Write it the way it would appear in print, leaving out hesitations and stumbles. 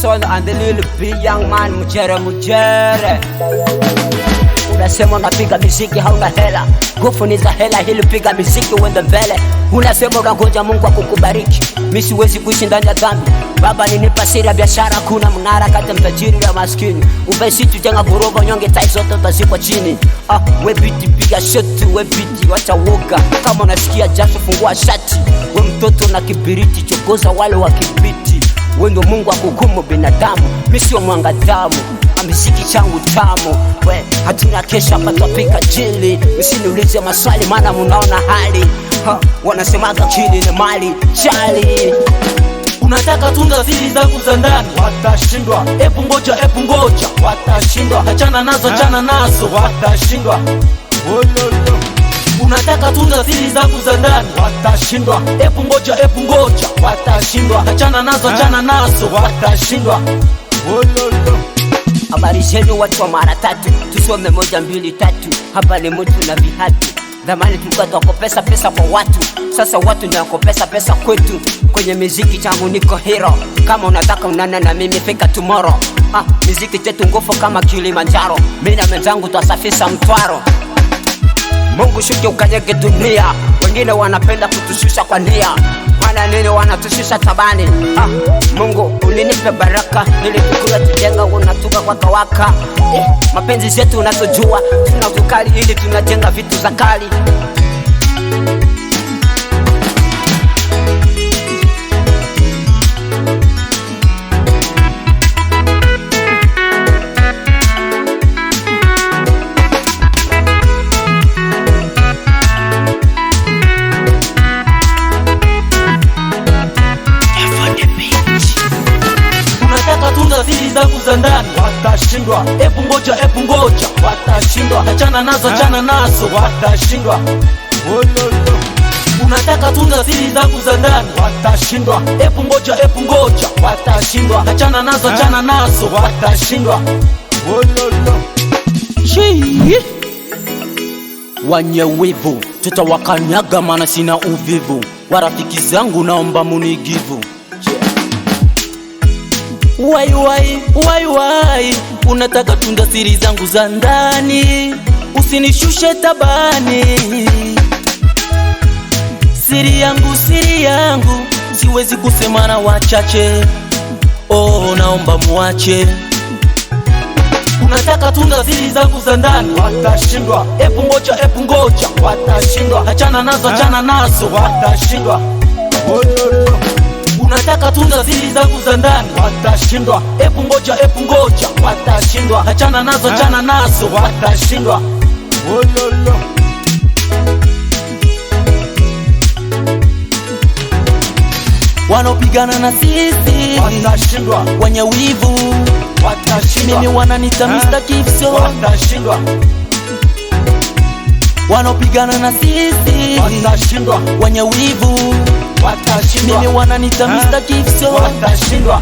Son and the little big young man, mujere. Unasema unapiga muziki hauna hela, nguvu ni za hela, hili piga muziki uende mbele. Unasema unangoja Mungu akukubariki, mimi siwezi kuishi ndani ya dhambi. Baba ninipa siri ya biashara, kuna mnara kati mtajiri na maskini. Ubesi tujenga gorofa nyonge tai zote utazikwa chini. We biti piga shoti, we biti wacha woga. Kama unasikia jasho fungua shati, we mtoto na kibiriti chokoza wale wa kibiti. We ndo Mungu akuhukumu binadamu, mimi sio mwanga damu. Muziki changu tamu, we hatuna kesha hapa tupika jili. Usiniulize maswali maana mnaona hali. Wanasemaga kili ni mali chali. Unataka tunga siri zangu za ndani, watashindwa. Epu ngoja watashindwa. Achana nazo, achana nazo, watashindwa. Unataka tunga siri zangu za ndani, watashindwa. Epu ngoja watashindwa. Achana nazo, achana nazo, watashindwa. Habari zenu watu wa mara tatu, tusome 1 2 3. Hapa ni mtu na vihatu. Zamani tulikuwa tukopesa pesa kwa watu, sasa watu ndio wakopesa pesa kwetu. Kwenye muziki changu niko hero, kama unataka unana na mimi fika tomorrow. Muziki chetu nguvu kama Kilimanjaro, mimi na mwenzangu tuasafisha mtwaro. Mungu shuke ukanyage dunia, wengine wanapenda kutushusha kwa nia. Wana nini wanatushusha tabani? Mungu uninipe baraka, ili tukula tujenga unatuka kwa kawaka. Mapenzi yetu unatujua, tunavukali ili tunajenga vitu za kali. Siri zangu za ndani, watashindwa. Epu ngoja watashindwa. Achana nazo, achana nazo, watashindwa. Unataka tunga siri zangu za ndani, watashindwa. Epu ngoja watashindwa. Achana nazo, achana nazo, watashindwa. Wanye wivu tutawakanyaga maana sina uvivu. Warafiki zangu naomba munigivu. Wai, unataka tunda siri zangu za ndani, usinishushe tabani. Siri yangu, siwezi kusema na wachache. Naomba muache. Unataka tunga siri zangu za ndani, watashindwa. Epu ngoja watashindwa. Achana nazo, achana nazo, watashindwa. Unataka tunga siri zangu za ndani, watashindwa. Epu ngoja watashindwa. Achana nazo, achana nazo, watashindwa. Wanaopigana na sisi watashindwa. Wenye wivu watashindwa. Mimi wananita Mr. Kifso, watashindwa. Wanaopigana na sisi watashindwa. Wenye wivu watashindwa. Mimi wananita Mr. Kifso, watashindwa.